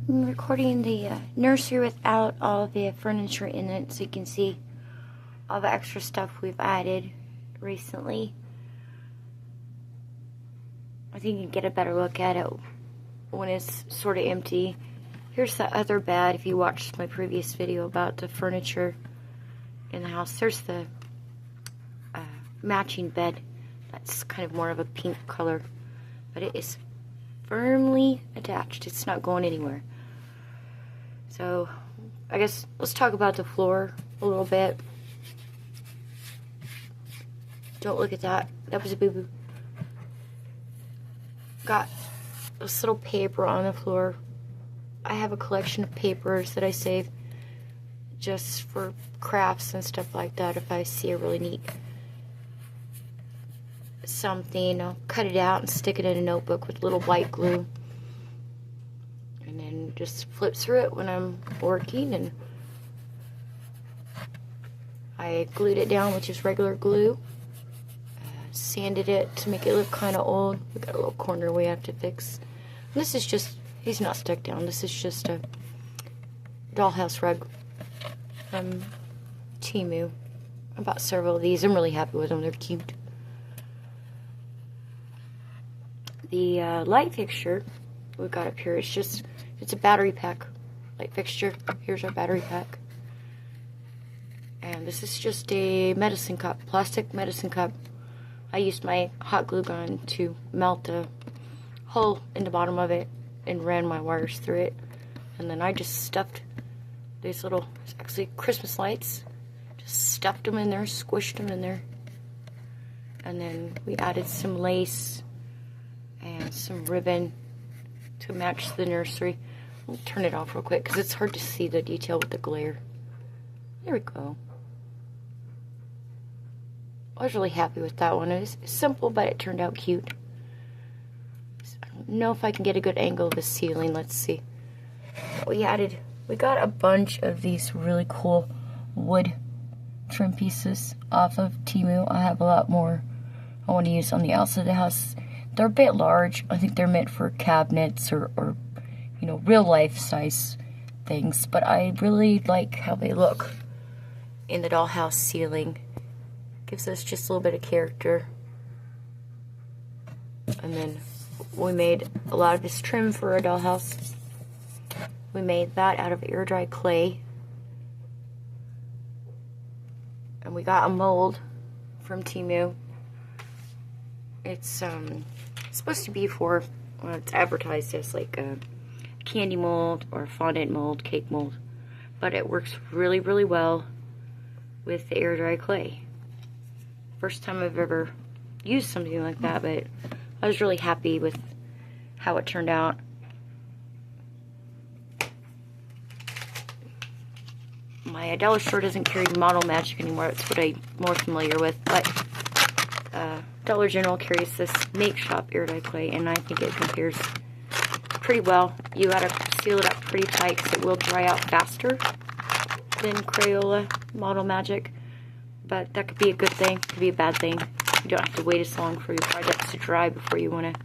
I'm recording the nursery without all the furniture in it, so you can see all the extra stuff we've added recently. I think you can get a better look at it when it's sort of empty. Here's the other bed. If you watched my previous video about the furniture in the house, there's the matching bed. That's kind of more of a pink color, but it is firmly attached. It's not going anywhere. So I guess let's talk about the floor a little bit. Don't look at that. That was a boo-boo. Got this little paper on the floor. I have a collection of papers that I save just for crafts and stuff like that. If I see a really neat something, I'll cut it out and stick it in a notebook with little white glue, and then just flip through it when I'm working. And I glued it down with just regular glue, sanded it to make it look kind of old. We got a little corner we have to fix. And this is just, he's not stuck down, this is just a dollhouse rug from Temu. I bought several of these. I'm really happy with them, they're cute. The light fixture we've got up here, it's a battery pack light fixture. Here's our battery pack. And this is just a medicine cup, plastic medicine cup. I used my hot glue gun to melt a hole in the bottom of it and ran my wires through it. And then I just stuffed these little, actually Christmas lights, just stuffed them in there, squished them in there. And then we added some lace and some ribbon to match the nursery. I'll turn it off real quick because it's hard to see the detail with the glare. There we go. I was really happy with that one. It was simple, but it turned out cute. I don't know if I can get a good angle of the ceiling. Let's see. We got a bunch of these really cool wood trim pieces off of Temu. I have a lot more I want to use on the outside of the house. They're a bit large. I think they're meant for cabinets or you know, real life size things. But I really like how they look in the dollhouse ceiling. Gives us just a little bit of character. And then we made a lot of this trim for our dollhouse. We made that out of air dry clay. And we got a mold from Temu. It's supposed to be for, well, it's advertised as like a candy mold or fondant mold, cake mold. But it works really, really well with the air dry clay. First time I've ever used something like that, but I was really happy with how it turned out. My Dollar Store doesn't carry Model Magic anymore. That's what I'm more familiar with. But Dollar General carries this Make Shop air dye clay, and I think it compares pretty well. You gotta seal it up pretty tight because it will dry out faster than Crayola Model Magic. But that could be a good thing, could be a bad thing. You don't have to wait as long for your projects to dry before you want to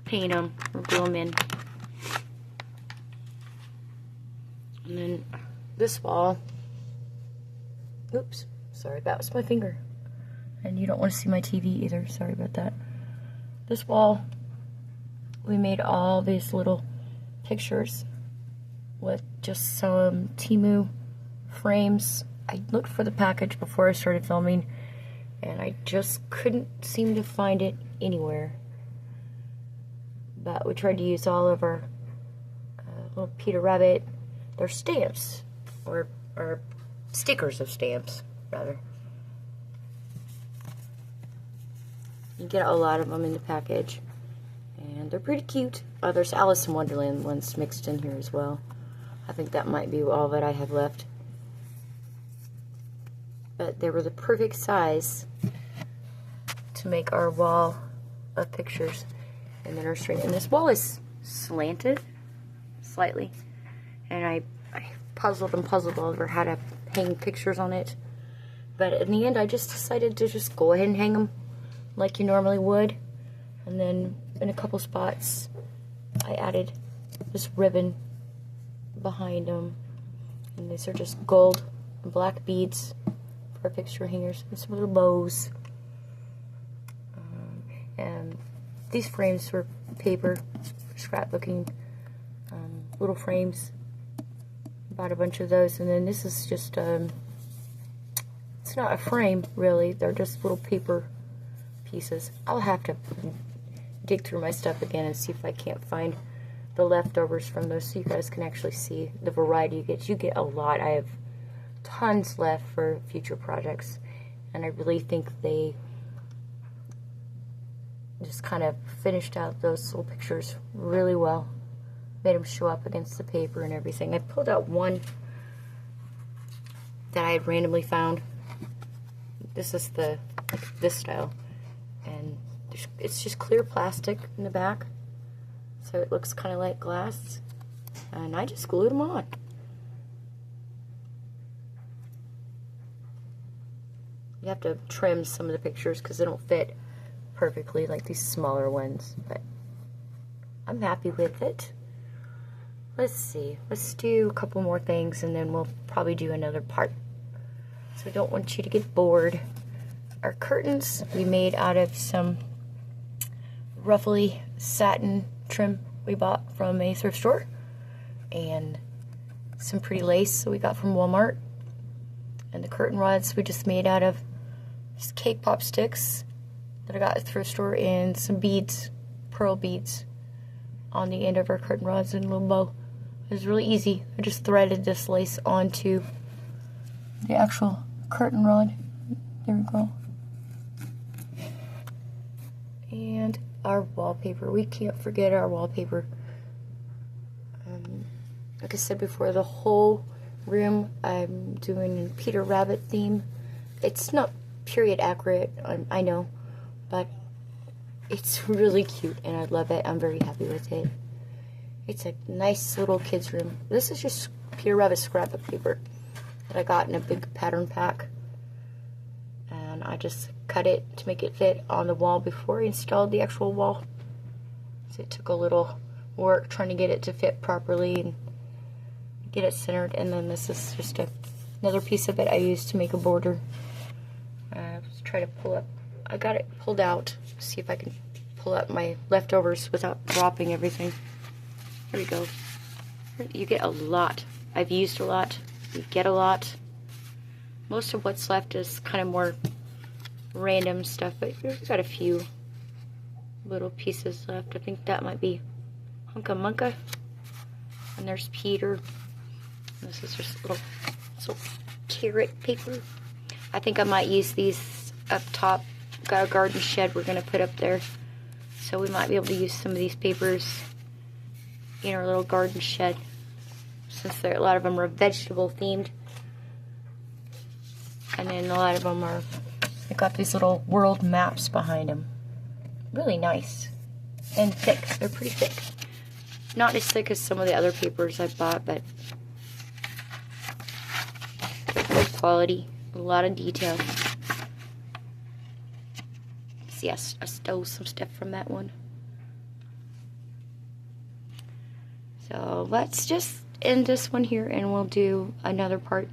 paint them or glue them in. And then this wall, oops, sorry, that was my finger. And you don't want to see my TV either, sorry about that. This wall, we made all these little pictures with just some Temu frames. I looked for the package before I started filming, and I just couldn't seem to find it anywhere. But we tried to use all of our little Peter Rabbit. They're stamps, or stickers of stamps, rather. You get a lot of them in the package, and they're pretty cute. Oh, there's Alice in Wonderland ones mixed in here as well. I think that might be all that I have left. But they were the perfect size to make our wall of pictures in the nursery. And this wall is slanted slightly, and I puzzled over how to hang pictures on it. But in the end, I just decided to just go ahead and hang them like you normally would. And then in a couple spots, I added this ribbon behind them. And these are just gold and black beads for picture hangers and some little bows. And these frames were paper, scrapbooking little frames. Bought a bunch of those, and then this is just it's not a frame really, they're just little paper pieces. I'll have to dig through my stuff again and see if I can't find the leftovers from those so you guys can actually see the variety you get. You get a lot. I have tons left for future projects, and I really think they just kind of finished out those little pictures really well. Made them show up against the paper and everything. I pulled out one that I had randomly found. This is this style, and it's just clear plastic in the back, so it looks kind of like glass, and I just glued them on. You have to trim some of the pictures because they don't fit perfectly like these smaller ones, but I'm happy with it. Let's see, let's do a couple more things and then we'll probably do another part. So I don't want you to get bored. Our curtains we made out of some ruffly satin trim we bought from a thrift store, and some pretty lace that we got from Walmart. And the curtain rods we just made out of just cake pop sticks that I got at the thrift store, and some beads, pearl beads, on the end of our curtain rods and a little bow. It was really easy. I just threaded this lace onto the actual curtain rod. There we go. And our wallpaper. We can't forget our wallpaper. Like I said before, the whole room I'm doing a Peter Rabbit theme. It's not period accurate, I know, but it's really cute and I love it. I'm very happy with it. It's a nice little kids room. This is just Peter Rabbit scrapbook paper that I got in a big pattern pack, and I just cut it to make it fit on the wall before I installed the actual wall. So it took a little work trying to get it to fit properly and get it centered. And then this is just another piece of it I used to make a border. Let's try to pull up. I got it pulled out. See if I can pull up my leftovers without dropping everything. There we go. You get a lot. I've used a lot. You get a lot. Most of what's left is kind of more random stuff, but we've got a few little pieces left. I think that might be Hunka Munka. And there's Peter. This is just little carrot paper. I think I might use these up top. Got a garden shed we're going to put up there, so we might be able to use some of these papers in our little garden shed, since a lot of them are vegetable themed, and then a lot of them are, they've got these little world maps behind them. Really nice and thick. They're pretty thick, not as thick as some of the other papers I bought, but good quality, a lot of detail. See, I stole some stuff from that one. So let's just end this one here and we'll do another part.